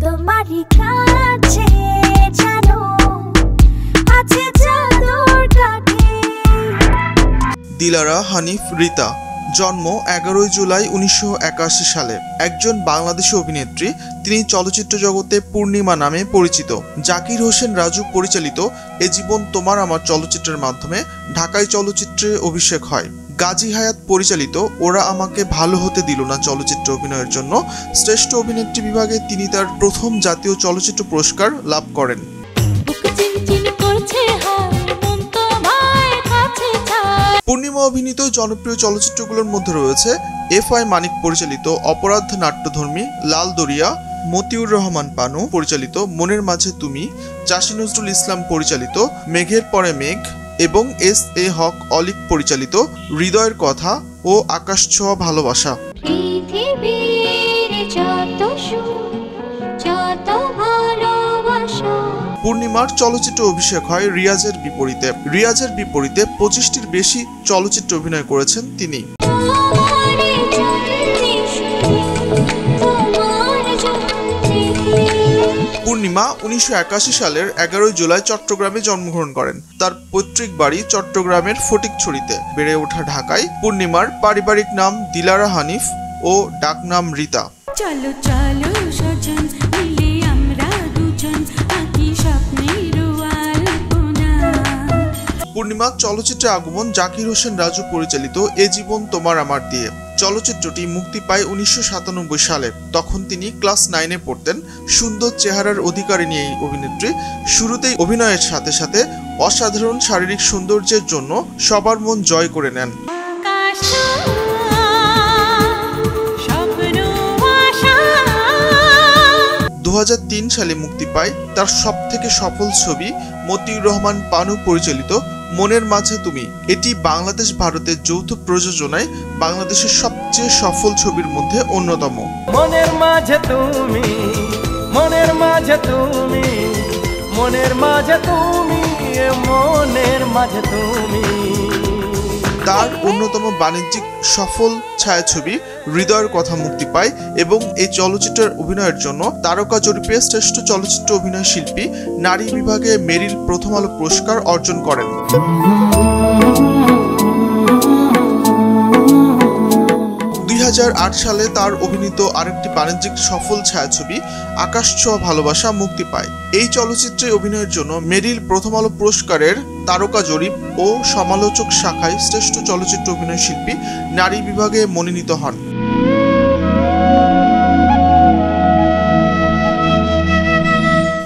তোমারই কাছে জানো আছে জাদুর কাঠি। দিলারা হানিফ রিতা, জন্ম 11 জুলাই 1981 সালে, একজন বাংলাদেশী অভিনেত্রী। তিনি চলচ্চিত্র জগতে পূর্ণিমা নামে পরিচিত। জাকির হোসেন রাজু পরিচালিত এ জীবন তোমার আমার চলচ্চিত্রের মাধ্যমে ঢাকাই চলচ্চিত্রে অভিষেক হয়। গাজী হায়াত পরিচালিত ওরা আমাকে ভালো হতে দিল না চলচ্চিত্র অভিনয়ের জন্য শ্রেষ্ঠ অভিনেত্রী বিভাগে তিনি তার প্রথম জাতীয় চলচ্চিত্র পুরস্কার লাভ করেন। পূর্ণিমা অভিনীত জনপ্রিয় চলচ্চিত্রগুলোর মধ্যে রয়েছে এফ.আই. মানিক পরিচালিত অপরাধ নাট্যধর্মী লাল দরিয়া, মতিউর রহমান পানু পরিচালিত মনের মাঝে তুমি, চাষী নজরুল ইসলাম পরিচালিত মেঘের পরে মেঘ এবং এস.এ. হক অলিক পরিচালিত হৃদয়ের কথা ও আকাশ ছোঁয়া ভালোবাসা। পূর্ণিমার চলচ্চিত্র অভিষেক হয় রিয়াজের বিপরীতে। রিয়াজের বিপরীতে 25টির বেশি চলচ্চিত্র অভিনয় করেছেন তিনি। পূর্ণিমা 1981 সালের 11 জুলাই চট্টগ্রামে জন্মগ্রহণ করেন। তার পৈতৃক বাড়ি চট্টগ্রামের ফটিকছড়িতে। বেড়ে ওঠা ঢাকায়। পূর্ণিমার পারিবারিক নাম দিলারা হানিফ ও ডাকনাম রিতা। চলো চলো সজন মিলে আমরা দুজন আঁকি স্বপ্নের আলপনা। পূর্ণিমা চলচ্চিত্রে আগমন জাকির হোসেন রাজু পরিচালিত এ জীবন তোমার আমার দিয়ে। চলচ্চিত্রটি মুক্তি পায় 1997 সালে। তখন তিনি ক্লাস 9-এ পড়তেন। সুন্দর চেহারার অধিকারিণী এই অভিনেত্রী শুরুতেই অভিনয়ের সাথে সাথে অসাধারণ শারীরিক সৌন্দর্যের জন্য সবার মন জয় করে নেন। 2003 সালে মুক্তি পায় তার সবথেকে সফল ছবি মতিউর রহমান পানু পরিচালিত মনের মাঝে তুমি। এটি বাংলাদেশ ভারতের যৌথ প্রযোজনায় বাংলাদেশের সবচেয়ে সফল ছবির মধ্যে অন্যতম। মনের মাঝে তুমি, মনের মাঝে তুমি, মনের মাঝে তুমি, মনের মাঝে তুমি। তার অন্যতম বাণিজ্যিক সফল ছায়াছবি হৃদয়ের কথা মুক্তি পায় এবং এই চলচ্চিত্রের অভিনয়ের জন্য তারকা জরিপে শ্রেষ্ঠ চলচ্চিত্র অভিনয় শিল্পী নারী বিভাগে মেরিল প্রথম আলো পুরস্কার অর্জন করেন। 2008 সালে তার অভিনীত আরেকটি বাণিজ্যিক সফল ছায়াছবি আকাশ ছোঁয়া ভালোবাসা মুক্তি পায়। এই চলচ্চিত্রে অভিনয়ের জন্য মেরিল প্রথম আলো পুরস্কারের তারকা জরিপ ও সমালোচক শাখায় শ্রেষ্ঠ চলচ্চিত্র অভিনয় শিল্পী নারী বিভাগে মনোনীত হন।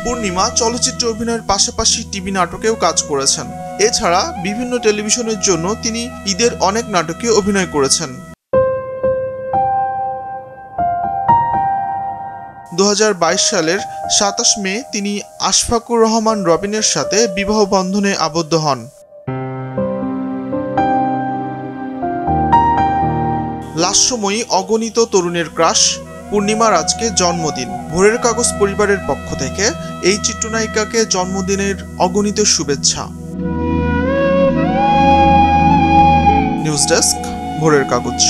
পূর্ণিমা চলচ্চিত্র অভিনয়ের পাশাপাশি টিভি নাটকেও কাজ করেছেন। এছাড়া বিভিন্ন টেলিভিশনের জন্য তিনি ঈদের অনেক নাটকে অভিনয় করেছেন। 2022 সালের 27 মে তিনি আশফাকুর রহমান রবিনের সাথে বিবাহ বন্ধনে আবদ্ধ হন। লাস্যময়ী অগণিত তরুণের ক্রাশ পূর্ণিমার আজকে জন্মদিন। ভোরের কাগজ পরিবারের পক্ষ থেকে এই চিত্রনায়িকাকে জন্মদিনের অগণিত শুভেচ্ছা। নিউজ ডেস্ক, ভোরের কাগজ।